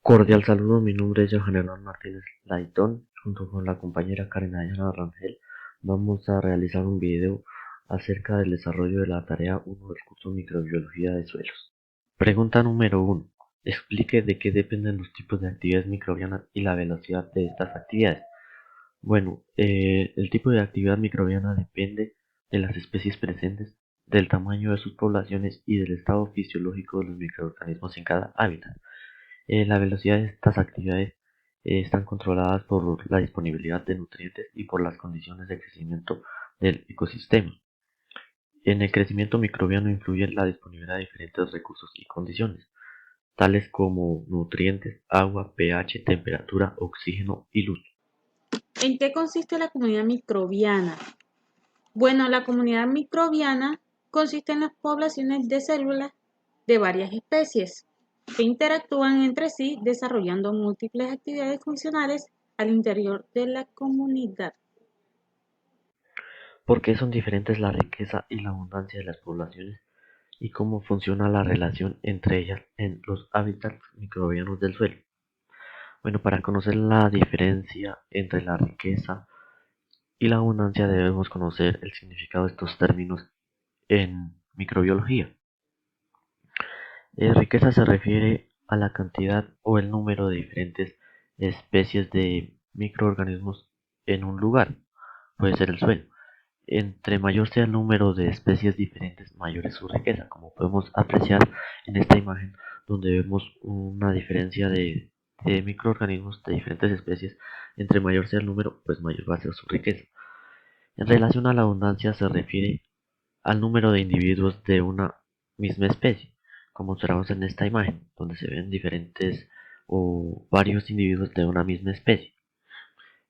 Cordial saludo, mi nombre es Johan Hernán Martínez Laitón. Junto con la compañera Karen Ayala Rangel vamos a realizar un video acerca del desarrollo de la tarea 1 del curso Microbiología de Suelos. Pregunta número 1. Explique de qué dependen los tipos de actividades microbianas y la velocidad de estas actividades. Bueno, el tipo de actividad microbiana depende de las especies presentes, del tamaño de sus poblaciones y del estado fisiológico de los microorganismos en cada hábitat. La velocidad de estas actividades están controladas por la disponibilidad de nutrientes y por las condiciones de crecimiento del ecosistema. En el crecimiento microbiano influye la disponibilidad de diferentes recursos y condiciones, tales como nutrientes, agua, pH, temperatura, oxígeno y luz. ¿En qué consiste la comunidad microbiana? Bueno, la comunidad microbiana consiste en las poblaciones de células de varias especies que interactúan entre sí desarrollando múltiples actividades funcionales al interior de la comunidad. ¿Por qué son diferentes la riqueza y la abundancia de las poblaciones y cómo funciona la relación entre ellas en los hábitats microbianos del suelo? Bueno, para conocer la diferencia entre la riqueza y la abundancia debemos conocer el significado de estos términos en microbiología. Riqueza se refiere a la cantidad o el número de diferentes especies de microorganismos en un lugar, puede ser el suelo. Entre mayor sea el número de especies diferentes, mayor es su riqueza, como podemos apreciar en esta imagen donde vemos una diferencia de microorganismos de diferentes especies. Entre mayor sea el número, pues mayor va a ser su riqueza. En relación a la abundancia se refiere al número de individuos de una misma especie, como observamos en esta imagen, donde se ven diferentes o varios individuos de una misma especie.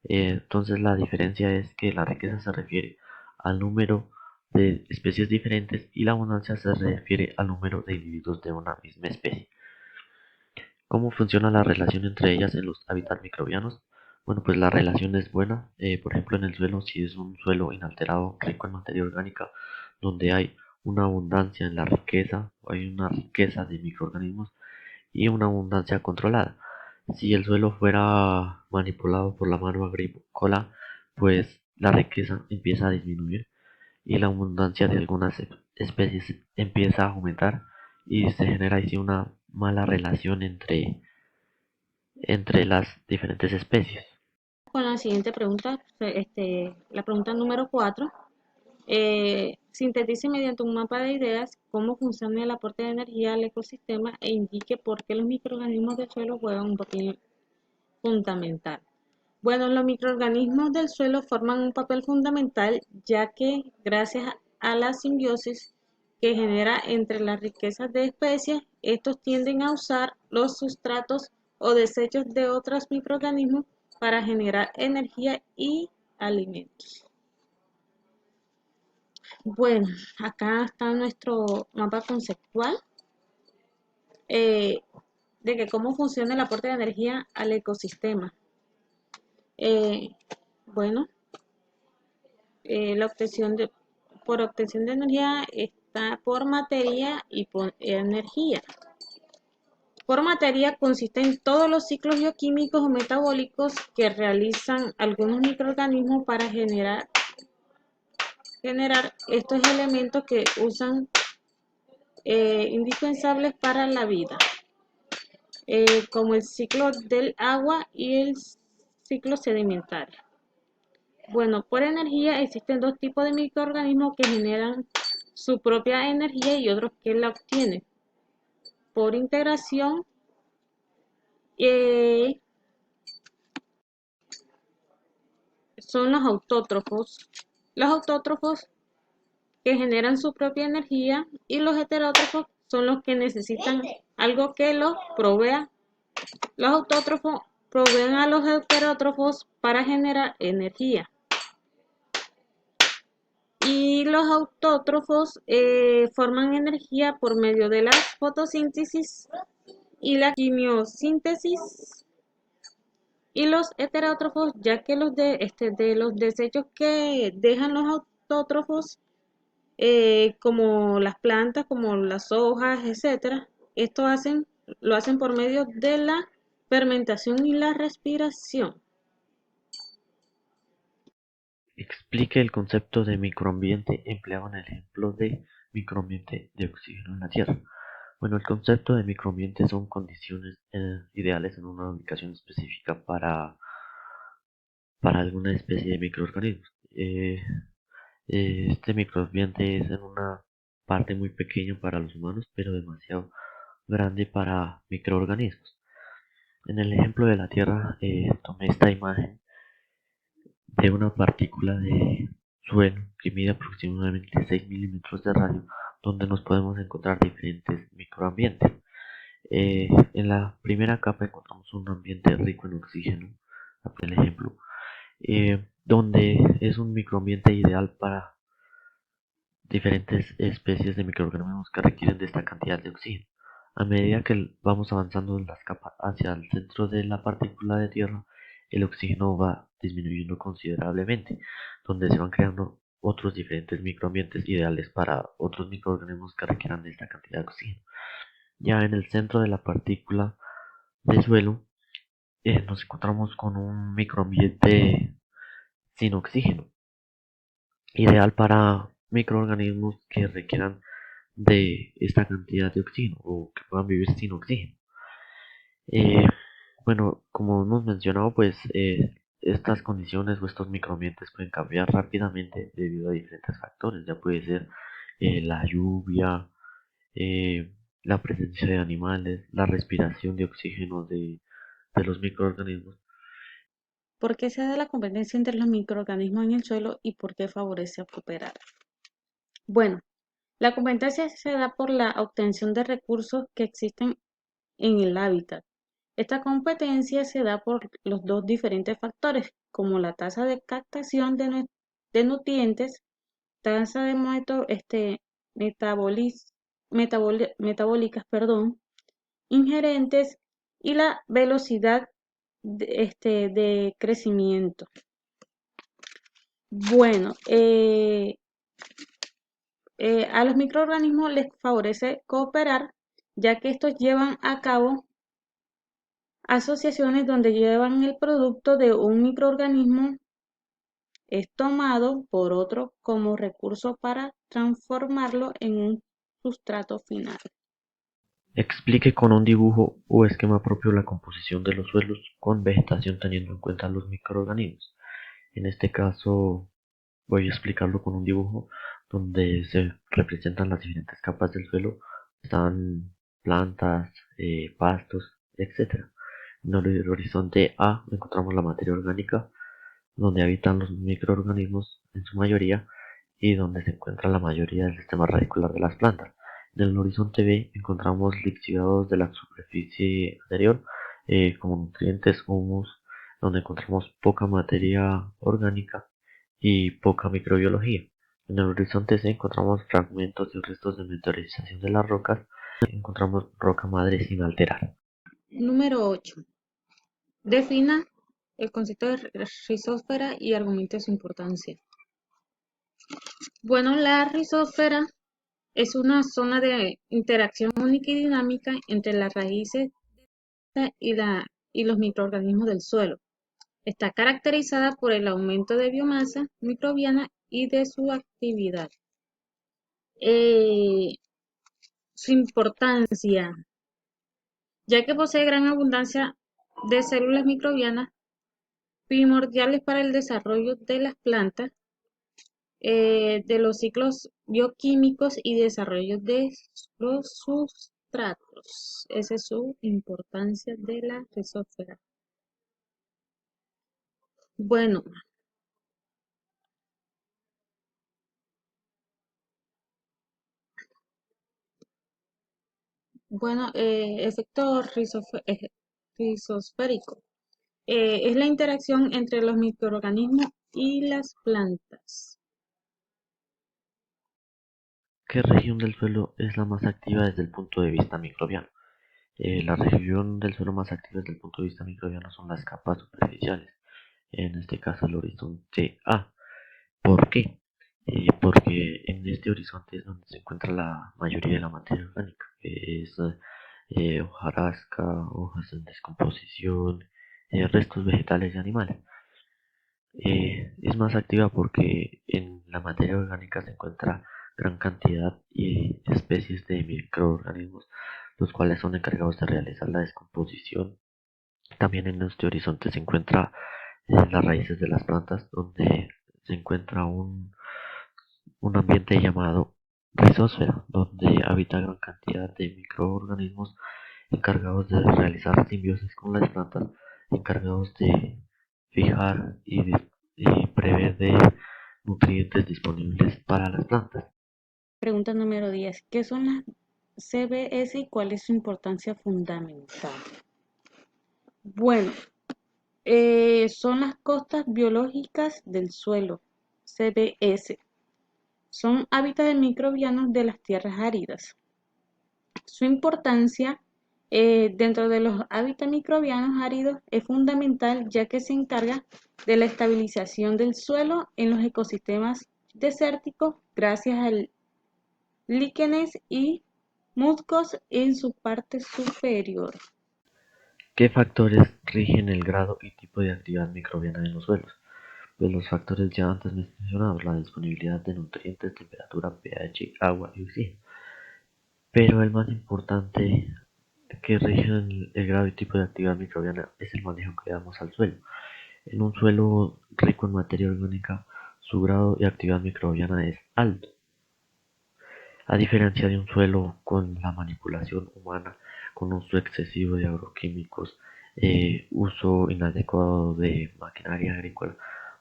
Entonces la diferencia es que la riqueza se refiere al número de especies diferentes y la abundancia se refiere al número de individuos de una misma especie. ¿Cómo funciona la relación entre ellas en los hábitats microbianos? Bueno, pues la relación es buena. Por ejemplo, en el suelo, si es un suelo inalterado, rico en materia orgánica, donde hay una abundancia en la riqueza, o hay una riqueza de microorganismos y una abundancia controlada. Si el suelo fuera manipulado por la mano agrícola, pues la riqueza empieza a disminuir y la abundancia de algunas especies empieza a aumentar y se genera así una mala relación entre las diferentes especies. Con la siguiente pregunta, la pregunta número 4. Sintetice mediante un mapa de ideas cómo funciona el aporte de energía al ecosistema e indique por qué los microorganismos del suelo juegan un papel fundamental. Bueno, los microorganismos del suelo forman un papel fundamental ya que gracias a la simbiosis que genera entre las riquezas de especies, estos tienden a usar los sustratos o desechos de otros microorganismos para generar energía y alimentos. Bueno, acá está nuestro mapa conceptual eh, de que cómo funciona el aporte de energía al ecosistema. Eh, bueno, por obtención de energía está por materia y por energía. Por materia consiste en todos los ciclos bioquímicos o metabólicos que realizan algunos microorganismos para generar estos elementos que usan indispensables para la vida, como el ciclo del agua y el ciclo sedimentario. Bueno, por energía existen dos tipos de microorganismos que generan su propia energía y otros que la obtienen. Por integración, eh, son los autótrofos. Los autótrofos que generan su propia energía y los heterótrofos son los que necesitan algo que los provea. Los autótrofos proveen a los heterótrofos para generar energía. Y los autótrofos forman energía por medio de la fotosíntesis y la quimiosíntesis. Y los heterótrofos, ya que de los desechos que dejan los autótrofos, como las plantas, como las hojas, etcétera, lo hacen por medio de la Fermentación y la respiración. Explique el concepto de microambiente empleado en el ejemplo de microambiente de oxígeno en la Tierra. Bueno, el concepto de microambiente son condiciones ideales en una ubicación específica para alguna especie de microorganismos. Este microambiente es en una parte muy pequeña para los humanos, pero demasiado grande para microorganismos. En el ejemplo de la Tierra, tomé esta imagen de una partícula de suelo que mide aproximadamente 6 milímetros de radio, donde nos podemos encontrar diferentes microambientes. En la primera capa encontramos un ambiente rico en oxígeno, por ejemplo, donde es un microambiente ideal para diferentes especies de microorganismos que requieren de esta cantidad de oxígeno. A medida que vamos avanzando en las capas hacia el centro de la partícula de tierra, el oxígeno va disminuyendo considerablemente, donde se van creando otros diferentes microambientes ideales para otros microorganismos que requieran de esta cantidad de oxígeno. Ya en el centro de la partícula de suelo, nos encontramos con un microambiente sin oxígeno, ideal para microorganismos que requieran de esta cantidad de oxígeno o que puedan vivir sin oxígeno. Eh, bueno, como hemos mencionado, pues estas condiciones o estos microambientes pueden cambiar rápidamente debido a diferentes factores. Ya puede ser la lluvia, la presencia de animales, la respiración de oxígeno de los microorganismos. ¿Por qué se da la competencia entre los microorganismos en el suelo y por qué favorece a cooperar? Bueno, la competencia se da por la obtención de recursos que existen en el hábitat. Esta competencia se da por los dos diferentes factores, como la tasa de captación de nutrientes, tasa de metabólicas, ingerentes y la velocidad de crecimiento. Bueno, a los microorganismos les favorece cooperar, ya que estos llevan a cabo asociaciones donde llevan el producto de un microorganismo es tomado por otro como recurso para transformarlo en un sustrato final. Explique con un dibujo o esquema propio la composición de los suelos con vegetación teniendo en cuenta los microorganismos. En este caso voy a explicarlo con un dibujo donde se representan las diferentes capas del suelo. Están plantas, pastos, etc. En el horizonte A encontramos la materia orgánica, donde habitan los microorganismos en su mayoría y donde se encuentra la mayoría del sistema radicular de las plantas. En el horizonte B encontramos lixiviados de la superficie anterior, como nutrientes, humus, donde encontramos poca materia orgánica y poca microbiología. En el horizonte C encontramos fragmentos y restos de meteorización de las rocas. Encontramos roca madre sin alterar. Número 8. Defina el concepto de rizósfera y argumente su importancia. Bueno, la rizósfera es una zona de interacción única y dinámica entre las raíces y los microorganismos del suelo. Está caracterizada por el aumento de biomasa microbiana y de su actividad. Su importancia, ya que posee gran abundancia de células microbianas primordiales para el desarrollo de las plantas, de los ciclos bioquímicos y desarrollo de los sustratos. Esa es su importancia de la rizósfera. Bueno, efecto rizosférico. Es la interacción entre los microorganismos y las plantas. ¿Qué región del suelo es la más activa desde el punto de vista microbiano? La región del suelo más activa desde el punto de vista microbiano son las capas superficiales, en este caso el horizonte A. ¿Por qué? Porque en este horizonte es donde se encuentra la mayoría de la materia orgánica, que es hojarasca, hojas en descomposición, restos vegetales y animales. Es más activa porque en la materia orgánica se encuentra gran cantidad y especies de microorganismos, los cuales son encargados de realizar la descomposición. También en este horizonte se encuentra las raíces de las plantas, donde se encuentra un ambiente llamado rizosfera, donde habita gran cantidad de microorganismos encargados de realizar simbiosis con las plantas, encargados de fijar y prever de nutrientes disponibles para las plantas. Pregunta número 10. ¿Qué son las CBS y cuál es su importancia fundamental? Bueno, son las costas biológicas del suelo, CBS. Son hábitats microbianos de las tierras áridas. Su importancia dentro de los hábitats microbianos áridos es fundamental ya que se encarga de la estabilización del suelo en los ecosistemas desérticos gracias al líquenes y musgos en su parte superior. ¿Qué factores rigen el grado y tipo de actividad microbiana en los suelos? Pues los factores ya antes mencionados, la disponibilidad de nutrientes, temperatura, pH, agua y oxígeno. Pero el más importante que rige el grado y tipo de actividad microbiana es el manejo que damos al suelo. En un suelo rico en materia orgánica, su grado de actividad microbiana es alto, a diferencia de un suelo con la manipulación humana, con uso excesivo de agroquímicos, uso inadecuado de maquinaria agrícola,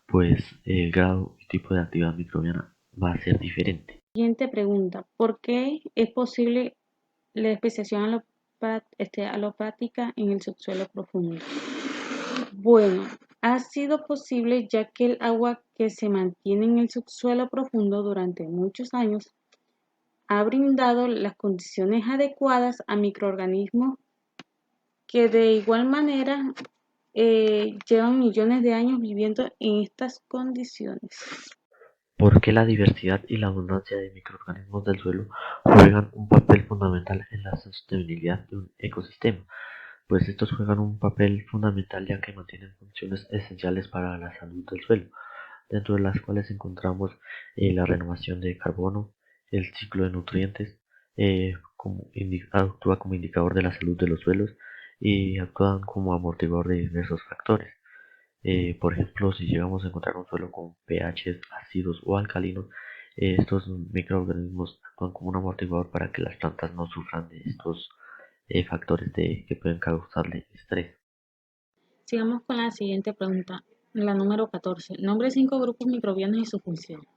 pues el grado y tipo de actividad microbiana va a ser diferente. Siguiente pregunta. ¿Por qué es posible la especiación alopática en el subsuelo profundo? Bueno, ha sido posible ya que el agua que se mantiene en el subsuelo profundo durante muchos años ha brindado las condiciones adecuadas a microorganismos que de igual manera llevan millones de años viviendo en estas condiciones. ¿Por qué la diversidad y la abundancia de microorganismos del suelo juegan un papel fundamental en la sostenibilidad de un ecosistema? Pues estos juegan un papel fundamental ya que mantienen funciones esenciales para la salud del suelo, dentro de las cuales encontramos la renovación de carbono, el ciclo de nutrientes, actúa como indicador de la salud de los suelos y actúan como amortiguador de diversos factores. Por ejemplo, si llegamos a encontrar un suelo con pH ácidos o alcalinos, estos microorganismos actúan como un amortiguador para que las plantas no sufran de estos factores que pueden causarle estrés. Sigamos con la siguiente pregunta, la número 14. Nombre 5 grupos microbianos y su función.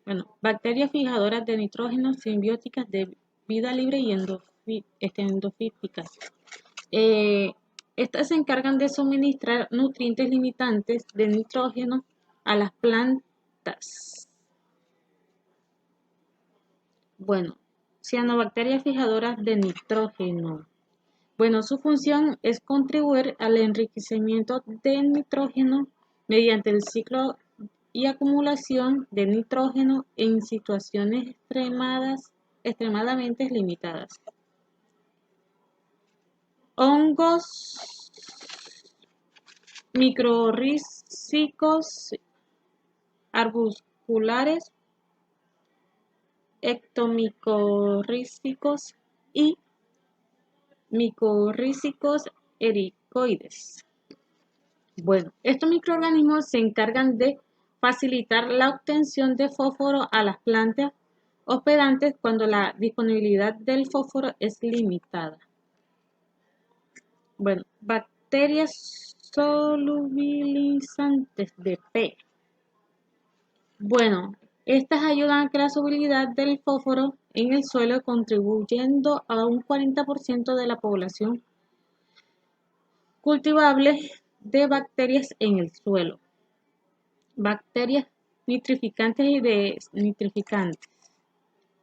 Bueno, bacterias fijadoras de nitrógeno simbióticas de vida libre y endofíticas. Eh, Estas se encargan de suministrar nutrientes limitantes de nitrógeno a las plantas. Bueno, cianobacterias fijadoras de nitrógeno. Bueno, su función es contribuir al enriquecimiento de nitrógeno mediante el ciclo y acumulación de nitrógeno en situaciones extremadamente limitadas. Hongos microrrízicos arbusculares, ectomicorrízicos y micorrízicos ericoides. Bueno, estos microorganismos se encargan de facilitar la obtención de fósforo a las plantas hospedantes cuando la disponibilidad del fósforo es limitada. Bueno, bacterias solubilizantes de P. Bueno, estas ayudan a que la solubilidad del fósforo en el suelo contribuyendo a un 40% de la población cultivable de bacterias en el suelo. Bacterias nitrificantes y desnitrificantes.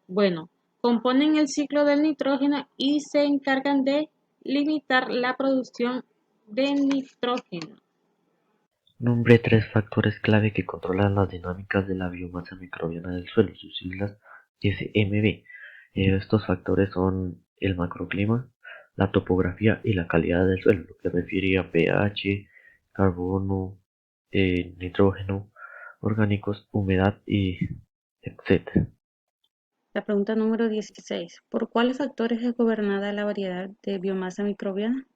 Bueno, componen el ciclo del nitrógeno y se encargan de limitar la producción de nitrógeno. Nombre tres factores clave que controlan las dinámicas de la biomasa microbiana del suelo, sus siglas SMB. Estos factores son el macroclima, la topografía y la calidad del suelo, lo que refiere a pH, carbono, nitrógeno, orgánicos, humedad y etc. La pregunta número 16. ¿Por cuáles factores es gobernada la variedad de biomasa microbiana?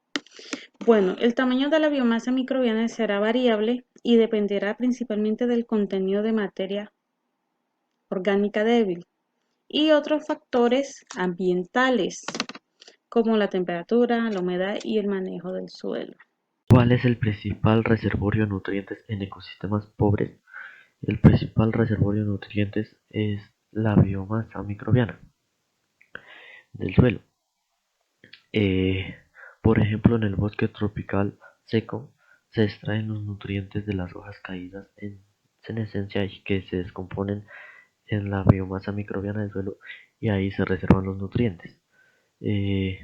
Bueno, el tamaño de la biomasa microbiana será variable y dependerá principalmente del contenido de materia orgánica débil y otros factores ambientales como la temperatura, la humedad y el manejo del suelo. ¿Cuál es el principal reservorio de nutrientes en ecosistemas pobres? El principal reservorio de nutrientes es la biomasa microbiana del suelo. Eh, por ejemplo, en el bosque tropical seco se extraen los nutrientes de las hojas caídas en senescencia y que se descomponen en la biomasa microbiana del suelo y ahí se reservan los nutrientes. Eh,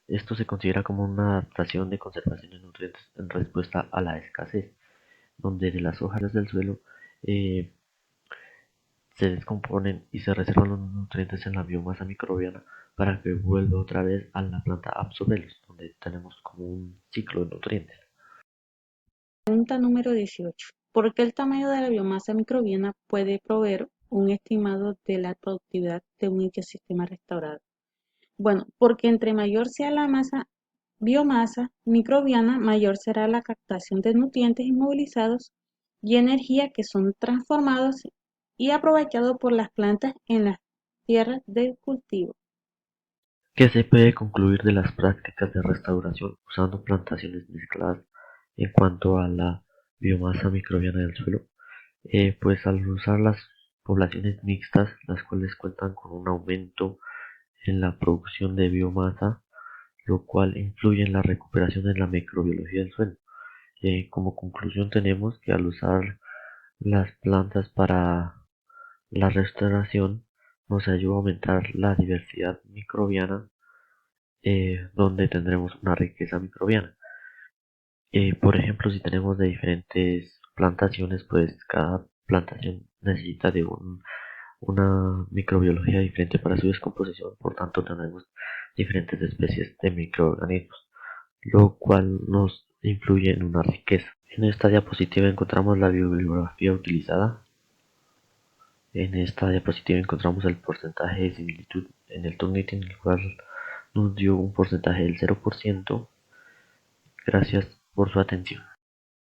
Esto se considera como una adaptación de conservación de nutrientes en respuesta a la escasez, donde de las hojas del suelo eh, se descomponen y se reservan los nutrientes en la biomasa microbiana para que vuelva otra vez a la planta a absorberlos, donde tenemos como un ciclo de nutrientes. Pregunta número 18. ¿Por qué el tamaño de la biomasa microbiana puede proveer un estimado de la productividad de un ecosistema restaurado? Bueno, porque entre mayor sea la biomasa microbiana, mayor será la captación de nutrientes inmovilizados y energía que son transformados y aprovechados por las plantas en las tierras de cultivo. ¿Qué se puede concluir de las prácticas de restauración usando plantaciones mezcladas en cuanto a la biomasa microbiana del suelo? Pues al usar las poblaciones mixtas, las cuales cuentan con un aumento en la producción de biomasa, lo cual influye en la recuperación de la microbiología del suelo. Como conclusión tenemos que al usar las plantas para la restauración nos ayuda a aumentar la diversidad microbiana, donde tendremos una riqueza microbiana. Por ejemplo, si tenemos de diferentes plantaciones, pues cada plantación necesita de una microbiología diferente para su descomposición, por tanto tenemos diferentes especies de microorganismos, lo cual nos influye en una riqueza. En esta diapositiva encontramos la bibliografía utilizada. En esta diapositiva encontramos el porcentaje de similitud en el Turnitin, el cual nos dio un porcentaje del 0%. Gracias por su atención.